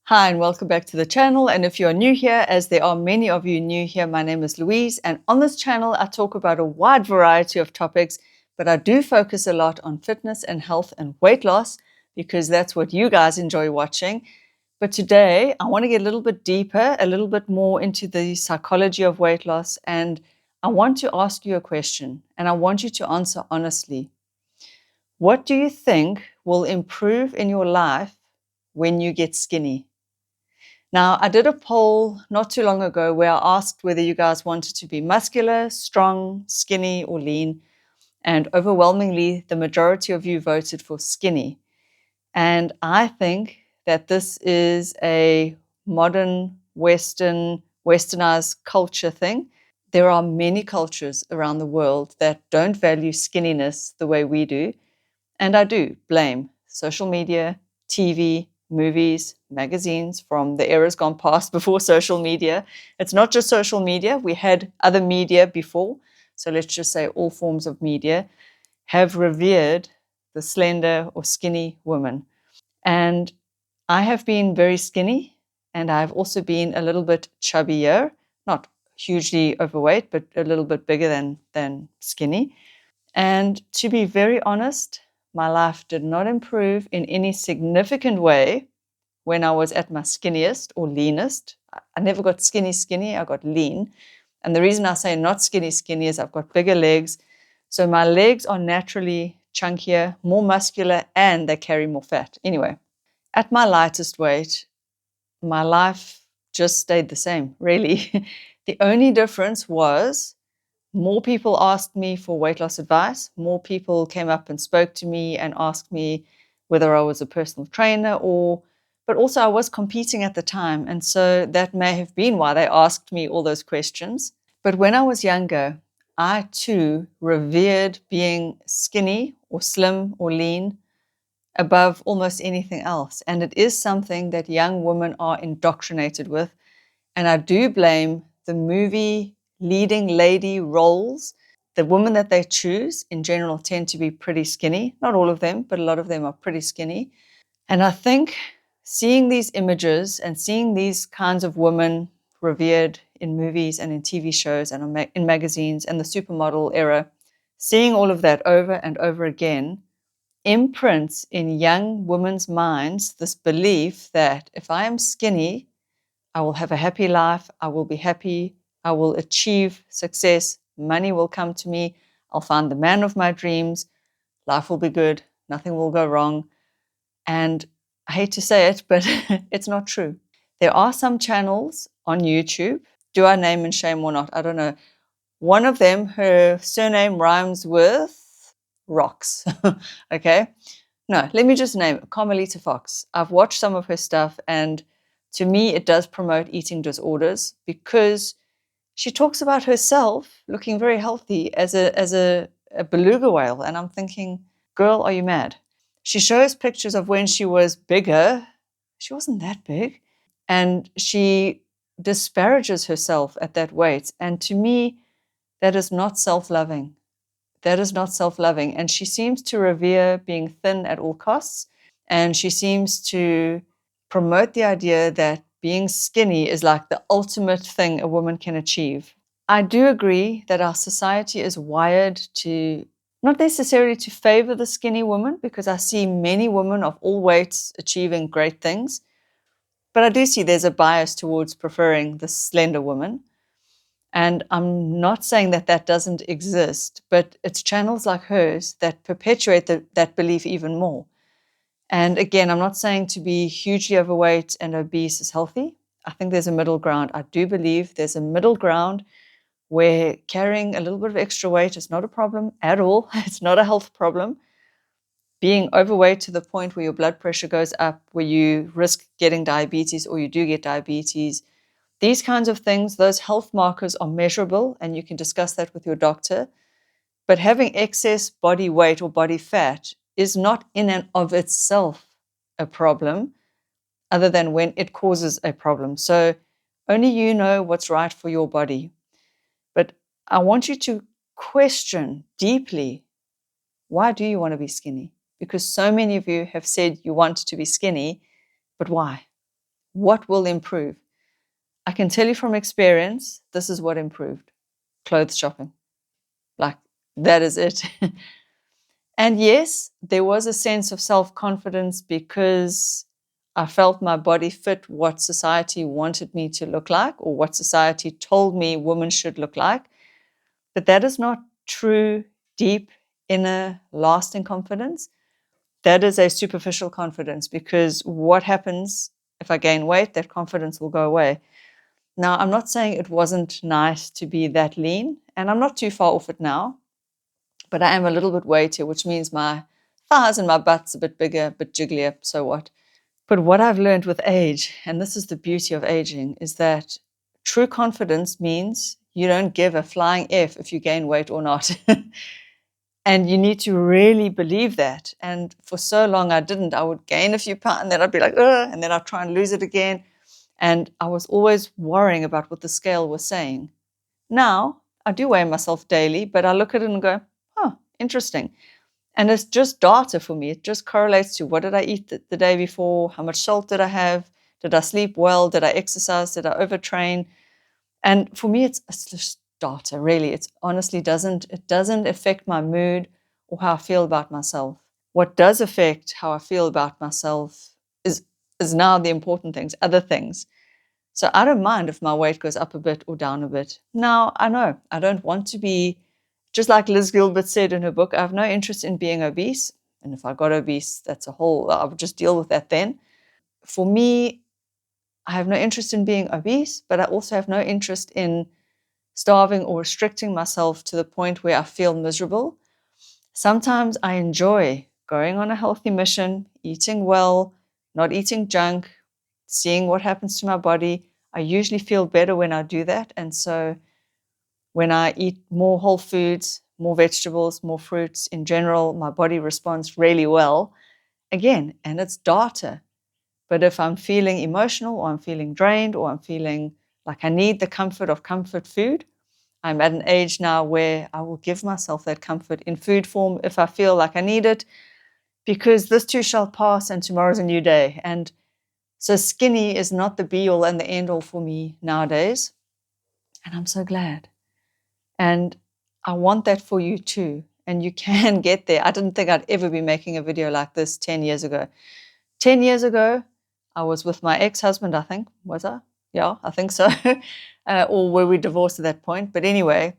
Hi and welcome back to the channel, and if you are new here, as there are many of you new here, my name is Louise, and on this channel I talk about a wide variety of topics, but I do focus a lot on fitness and health and weight loss because that's what you guys enjoy watching. But today I want to get a little bit deeper, a little bit more into the psychology of weight loss, and I want to ask you a question, and I want you to answer honestly. What do you think will improve in your life when you get skinny? Now, I did a poll not too long ago where I asked whether you guys wanted to be muscular, strong, skinny, or lean. And overwhelmingly, the majority of you voted for skinny. And I think that this is a modern westernized culture thing. There are many cultures around the world that don't value skinniness the way we do. And I do blame social media, TV, movies, magazines from the eras gone past before social media. It's not just social media. We had other media before. So let's just say all forms of media have revered the slender or skinny woman. And I have been very skinny, and I've also been a little bit chubbier, not hugely overweight, but a little bit bigger than skinny. And to be very honest, my life did not improve in any significant way when I was at my skinniest or leanest. I never got skinny, I got lean. And the reason I say not skinny is I've got bigger legs. So my legs are naturally chunkier, more muscular, and they carry more fat. Anyway, at my lightest weight, my life just stayed the same, really. The only difference was more people asked me for weight loss advice. More people came up and spoke to me and asked me whether I was a personal trainer but also I was competing at the time. And so that may have been why they asked me all those questions. But when I was younger, I too revered being skinny or slim or lean above almost anything else. And it is something that young women are indoctrinated with. And I do blame the movie leading lady roles. The women that they choose in general tend to be pretty skinny. Not all of them, but a lot of them are pretty skinny. And I think seeing these images and seeing these kinds of women revered in movies and in TV shows and in magazines and the supermodel era, seeing all of that over and over again imprints in young women's minds this belief that if I am skinny, I will have a happy life, I will be happy, I will achieve success, money will come to me, I'll find the man of my dreams, life will be good, nothing will go wrong. And I hate to say it, but it's not true. There are some channels on YouTube. Do I name and shame or not? I don't know. One of them, her surname rhymes with rocks. Okay. No, let me just name it, Carmelita Fox. I've watched some of her stuff, and to me, it does promote eating disorders because she talks about herself looking very healthy as a beluga whale. And I'm thinking, girl, are you mad? She shows pictures of when she was bigger. She wasn't that big. And she disparages herself at that weight. And to me, that is not self-loving. That is not self-loving. And she seems to revere being thin at all costs. And she seems to promote the idea that being skinny is like the ultimate thing a woman can achieve. I do agree that our society is wired to not necessarily to favor the skinny woman, because I see many women of all weights achieving great things. But I do see there's a bias towards preferring the slender woman. And I'm not saying that that doesn't exist, but it's channels like hers that perpetuate that belief even more. And again, I'm not saying to be hugely overweight and obese is healthy. I think there's a middle ground. I do believe there's a middle ground where carrying a little bit of extra weight is not a problem at all. It's not a health problem. Being overweight to the point where your blood pressure goes up, where you risk getting diabetes or you do get diabetes, these kinds of things, those health markers are measurable, and you can discuss that with your doctor. But having excess body weight or body fat is not in and of itself a problem, other than when it causes a problem. So only you know what's right for your body. But I want you to question deeply, why do you want to be skinny? Because so many of you have said you want to be skinny, but why? What will improve? I can tell you from experience, this is what improved. Clothes shopping. Like, that is it. And yes, there was a sense of self-confidence because I felt my body fit what society wanted me to look like or what society told me women should look like. But that is not true, deep, inner, lasting confidence. That is a superficial confidence, because what happens if I gain weight? That confidence will go away. Now, I'm not saying it wasn't nice to be that lean, and I'm not too far off it now, but I am a little bit weightier, which means my thighs and my butt's a bit bigger, a bit jigglier, so what? But what I've learned with age, and this is the beauty of aging, is that true confidence means you don't give a flying F if you gain weight or not. And you need to really believe that. And for so long, I didn't. I would gain a few pounds, and then I'd be like, ugh, and then I'd try and lose it again. And I was always worrying about what the scale was saying. Now, I do weigh myself daily, but I look at it and go, oh, interesting. And it's just data for me. It just correlates to what did I eat the day before? How much salt did I have? Did I sleep well? Did I exercise? Did I overtrain? And for me, it's just data, really. It honestly doesn't affect my mood or how I feel about myself. What does affect how I feel about myself is now the important things, other things. So I don't mind if my weight goes up a bit or down a bit. Now, I know I don't want to be, just like Liz Gilbert said in her book, I have no interest in being obese. And if I got obese, that's a whole, I would just deal with that then. For me, I have no interest in being obese, but I also have no interest in starving or restricting myself to the point where I feel miserable. Sometimes I enjoy going on a healthy mission, eating well, not eating junk, seeing what happens to my body. I usually feel better when I do that. And so when I eat more whole foods, more vegetables, more fruits in general, my body responds really well. Again, and it's data. But if I'm feeling emotional or I'm feeling drained or I'm feeling like I need the comfort of comfort food, I'm at an age now where I will give myself that comfort in food form if I feel like I need it, because this too shall pass and tomorrow's a new day. And so skinny is not the be all and the end all for me nowadays. And I'm so glad. And I want that for you too. And you can get there. I didn't think I'd ever be making a video like this 10 years ago. 10 years ago, I was with my ex-husband, I think. Was I? Yeah, I think so. Or were we divorced at that point? But anyway,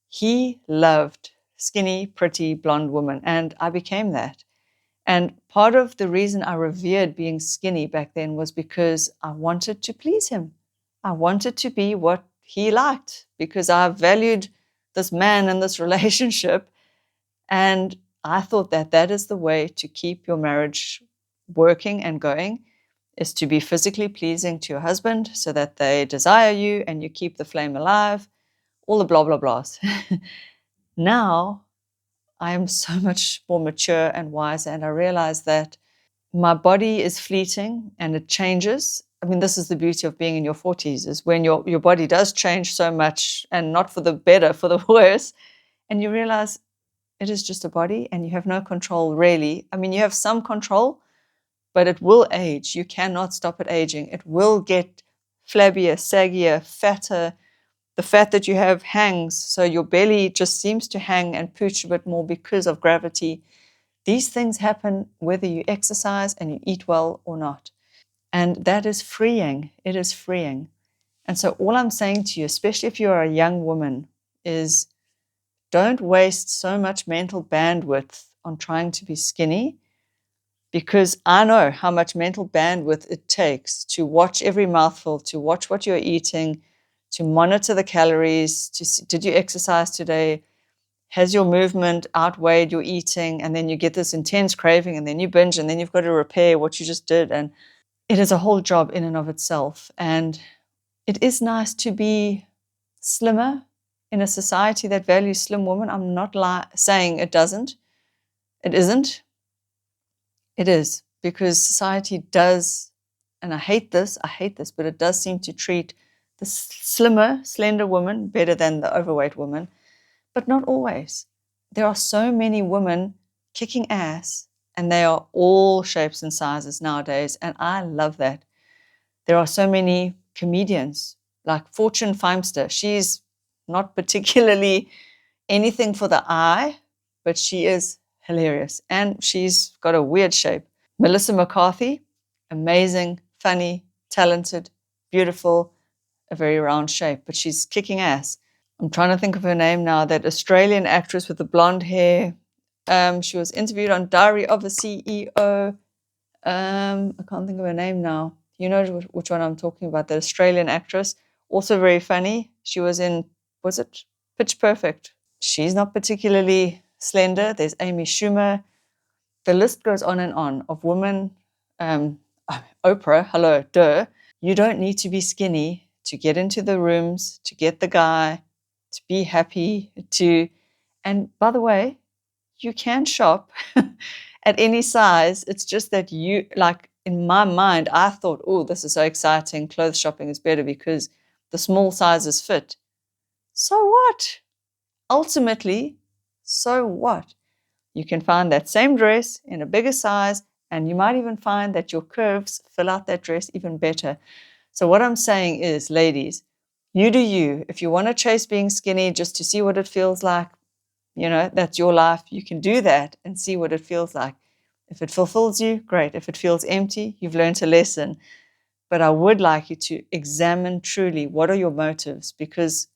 he loved skinny, pretty, blonde women, and I became that. And part of the reason I revered being skinny back then was because I wanted to please him. I wanted to be what he liked because I valued this man and this relationship. And I thought that that is the way to keep your marriage working and going, is to be physically pleasing to your husband so that they desire you and you keep the flame alive, all the blah, blah, blahs. Now, I am so much more mature and wiser, and I realize that my body is fleeting and it changes. I mean, this is the beauty of being in your 40s, is when your body does change so much, and not for the better, for the worse, and you realize it is just a body and you have no control, really. I mean, you have some control, but it will age. You cannot stop it aging. It will get flabbier, saggier, fatter. The fat that you have hangs, so your belly just seems to hang and pooch a bit more because of gravity. These things happen whether you exercise and you eat well or not. And that is freeing. It is freeing. And so all I'm saying to you, especially if you're a young woman, is don't waste so much mental bandwidth on trying to be skinny, because I know how much mental bandwidth it takes to watch every mouthful, to watch what you're eating, to monitor the calories, to see, did you exercise today? Has your movement outweighed your eating? And then you get this intense craving, and then you binge, and then you've got to repair what you just did. And it is a whole job in and of itself. And it is nice to be slimmer in a society that values slim women. I'm not saying it doesn't. It isn't. It is, because society does, and I hate this, but it does seem to treat the slimmer, slender woman better than the overweight woman, but not always. There are so many women kicking ass, and they are all shapes and sizes nowadays, and I love that. There are so many comedians, like Fortune Feimster. She's not particularly anything for the eye, but she is hilarious. And she's got a weird shape. Melissa McCarthy, amazing, funny, talented, beautiful, a very round shape, but she's kicking ass. I'm trying to think of her name now, that Australian actress with the blonde hair. She was interviewed on Diary of a CEO. I can't think of her name now. You know which one I'm talking about, the Australian actress. Also very funny. She was in, was it Pitch Perfect? She's not particularly slender. There's Amy Schumer. The list goes on of women. Oprah, hello, duh. You don't need to be skinny to get into the rooms, to get the guy, to be happy, and by the way, you can shop at any size. It's just that you, like in my mind, I thought, oh, this is so exciting. Clothes shopping is better because the small sizes fit. So what? Ultimately, so what? You can find that same dress in a bigger size, and you might even find that your curves fill out that dress even better. So what I'm saying is, ladies, you do you. If you want to chase being skinny just to see what it feels like, that's your life. You can do that and see what it feels like. If it fulfills you, great. If it feels empty, you've learned a lesson. But I would like you to examine truly what are your motives, because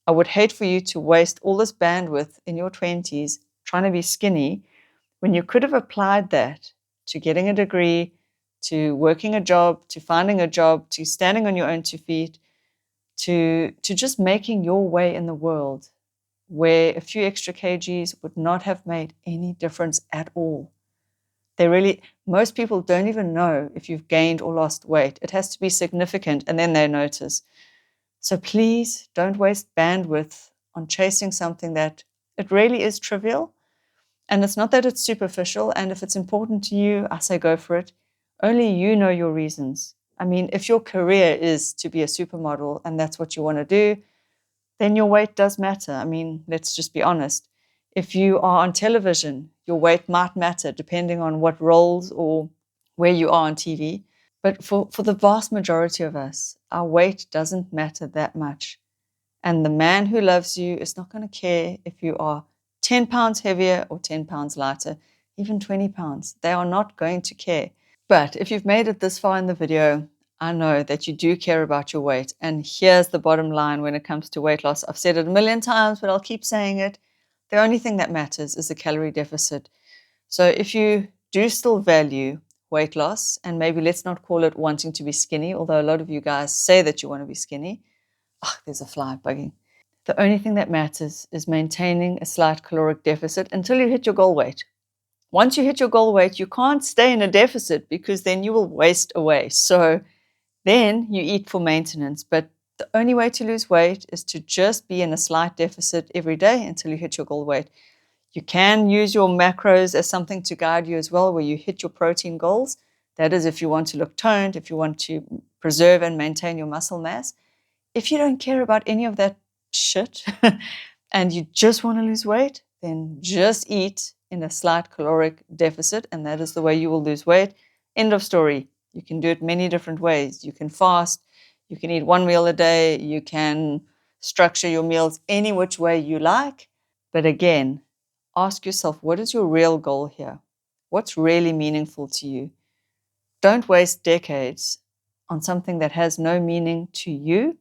I would hate for you to waste all this bandwidth in your 20s trying to be skinny when you could have applied that to getting a degree, to working a job, to finding a job, to standing on your own 2 feet, to just making your way in the world, where a few extra kgs would not have made any difference at all. Most people don't even know if you've gained or lost weight. It has to be significant, and then they notice. So please don't waste bandwidth on chasing something that it really is trivial. And it's not that it's superficial. And if it's important to you, I say go for it. Only you know your reasons. I mean, if your career is to be a supermodel and that's what you want to do, then your weight does matter. I mean, let's just be honest. If you are on television, your weight might matter depending on what roles or where you are on TV. But for the vast majority of us, our weight doesn't matter that much. And the man who loves you is not going to care if you are 10 pounds heavier or 10 pounds lighter, even 20 pounds. They are not going to care. But if you've made it this far in the video, I know that you do care about your weight. And here's the bottom line when it comes to weight loss. I've said it a million times, but I'll keep saying it. The only thing that matters is the calorie deficit. So if you do still value weight loss, and maybe let's not call it wanting to be skinny, although a lot of you guys say that you want to be skinny. There's a fly bugging. The only thing that matters is maintaining a slight caloric deficit until you hit your goal weight. Once you hit your goal weight, you can't stay in a deficit because then you will waste away. So then you eat for maintenance. But the only way to lose weight is to just be in a slight deficit every day until you hit your goal weight. You can use your macros as something to guide you as well, where you hit your protein goals. That is if you want to look toned, if you want to preserve and maintain your muscle mass. If you don't care about any of that shit and you just want to lose weight, then just eat in a slight caloric deficit, and that is the way you will lose weight. End of story. You can do it many different ways. You can fast, you can eat one meal a day, you can structure your meals any which way you like. But again, ask yourself, what is your real goal here? What's really meaningful to you? Don't waste decades on something that has no meaning to you.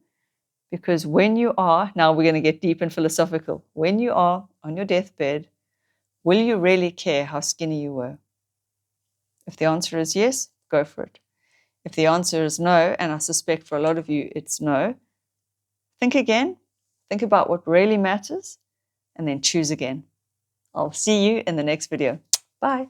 Because when you are, now we're going to get deep and philosophical, when you are on your deathbed, will you really care how skinny you were? If the answer is yes, go for it. If the answer is no, and I suspect for a lot of you it's no, think again, think about what really matters, and then choose again. I'll see you in the next video. Bye.